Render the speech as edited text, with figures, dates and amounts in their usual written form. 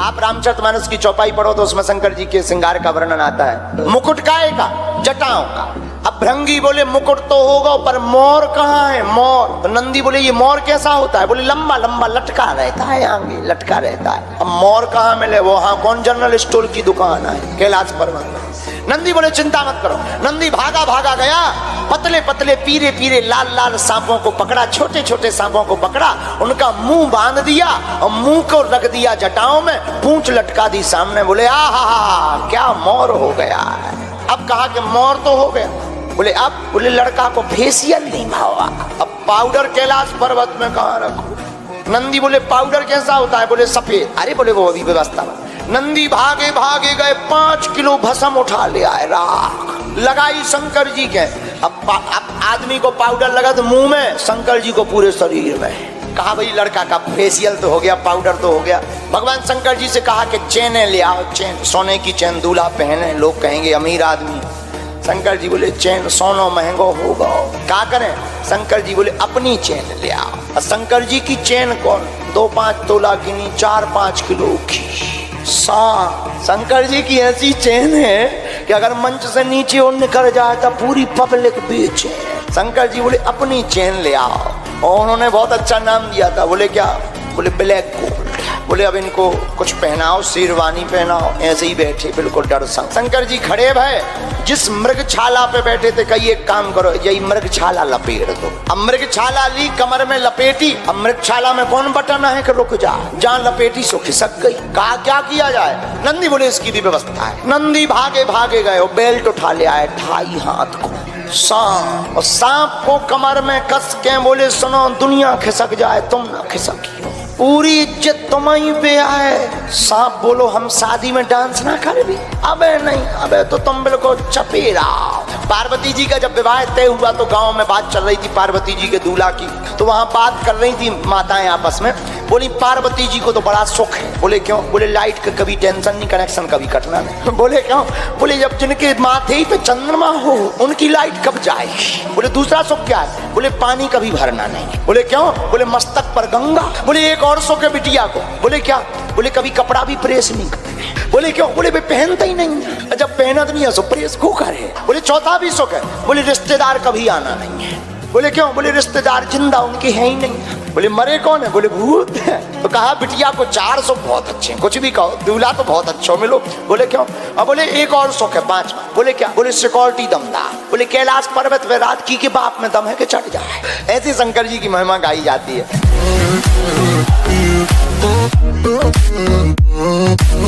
आप रामचरितमानस की चौपाई पढ़ो तो उसमें शंकर जी के श्रृंगार का वर्णन आता है। मुकुट काहे का? जटाओं का। अब भृंगी बोले मुकुट तो होगा पर मोर कहाँ है? मोर। तो नंदी बोले ये मोर कैसा होता है? बोले लंबा लंबा लटका रहता है, आगे लटका रहता है। अब मोर कहाँ मिले? वो हाँ कौन जनरल स्टोर की दुकान है कैलाश पर्वत में। नंदी बोले चिंता मत करो। नंदी भागा भागा गया, पतले पतले पीरे पीरे लाल लाल सांपों को पकड़ा, छोटे छोटे सांपों को पकड़ा, उनका मुंह बांध दिया और मुंह को रख दिया जटाओं में, पूंछ लटका दी सामने। बोले आहा क्या मोर हो गया है। अब कहा कि मोर तो हो गया। बोले अब? बोले लड़का को फेशियल नहीं भावा। अब पाउडर कैलाश पर्वत में कहाँ रखो? नंदी बोले पाउडर कैसा होता है? बोले सफेद। अरे बोले वो अभी व्यवस्था में। नंदी भागे भागे गए, 5 किलो भस्म उठा ले आए, राख लगाई शंकर जी के। अब आदमी को पाउडर लगा तो मुंह में, शंकर जी को पूरे शरीर में। कहा भाई लड़का का फेशियल तो हो गया, पाउडर तो हो गया। भगवान शंकर जी से कहा कि चेने ले आओ, चेन, सोने की चेन दूल्हा पहने, लोग कहेंगे अमीर आदमी। शंकर जी बोले चेन सोनो महंगो होगा, क्या करें? शंकर जी बोले अपनी चेन ले आओ। और शंकर जी की चेन कौन? 2-5 तोला की नहीं, 4-5 किलो की। शंकर जी की ऐसी चेन है कि अगर मंच से नीचे वो निकल जाए तो पूरी पब्लिक बेचे। शंकर जी बोले अपनी चेन ले आओ, और उन्होंने बहुत अच्छा नाम दिया था। बोले क्या? बोले ब्लैक गोल्ड। बोले अब इनको कुछ पहनाओ, शेरवानी पहनाओ। ऐसे ही बैठे बिल्कुल डर संग। शंकर जी खड़े भय, जिस मृगछाला पे बैठे थे कही एक काम करो, यही मृगछाला लपेट दो। अब मृगछाला ली, कमर में लपेटी। अब मृगछाला में कौन बटन है कि रुक जा, जहाँ लपेटी सो खिसक गई। कहा क्या किया जाए? नंदी बोले इसकी भी व्यवस्था है। नंदी भागे भागे गए, बेल्ट उठा ले आए 2.5 हाथ को सांप, और सांप को कमर में कस के बोले सुनो दुनिया खिसक जाए तुम ना खिसकियो, पूरी इज्जत तुम्हारी पे आए। सांप बोलो हम शादी में डांस ना कर भी? अबे नहीं, अबे तो तुम बिल्कुल चपेरा। पार्वती जी का जब विवाह तय हुआ तो गांव में बात चल रही थी पार्वती जी के दूल्हा की। तो वहां बात कर रही थी माताएं आपस में। बोली पार्वती जी को तो बड़ा सुख है। बोले क्यों? बोले लाइट का कभी टेंशन नहीं, कनेक्शन कभी कटना नहीं। बोले क्यों? बोले जब जिनके माथे ही पे चंद्रमा हो उनकी लाइट कब जाएगी। बोले दूसरा सुख क्या है? बोले पानी कभी भरना नहीं। बोले क्यों? बोले मस्तक पर गंगा। बोले एक और सुख है बिटिया को। बोले क्या? बोले कभी कपड़ा भी प्रेस नहीं करे। बोले क्यों? बोले वे पहनता ही नहीं है, जब पहनत नहीं है तो प्रेस को करे। बोले चौथा भी सुख है। बोले रिश्तेदार कभी आना नहीं है। बोले क्यों? बोले रिश्तेदार जिंदा उनके हैं ही नहीं। बोले मरे कौन है? बोले भूत है। तो कहा बिटिया को 4 सुख बहुत अच्छे हैं, कुछ भी कहो, दूल्हा तो बहुत अच्छा मिलो। बोले क्यों? अब बोले एक और सुख है 5वां। बोले क्या? बोले सिक्योरिटी दमदार। बोले कैलाश पर्वत पे रात की के बाप में दम है कि चढ़ जाए। ऐसी शंकर जी की महिमा गाई जाती है।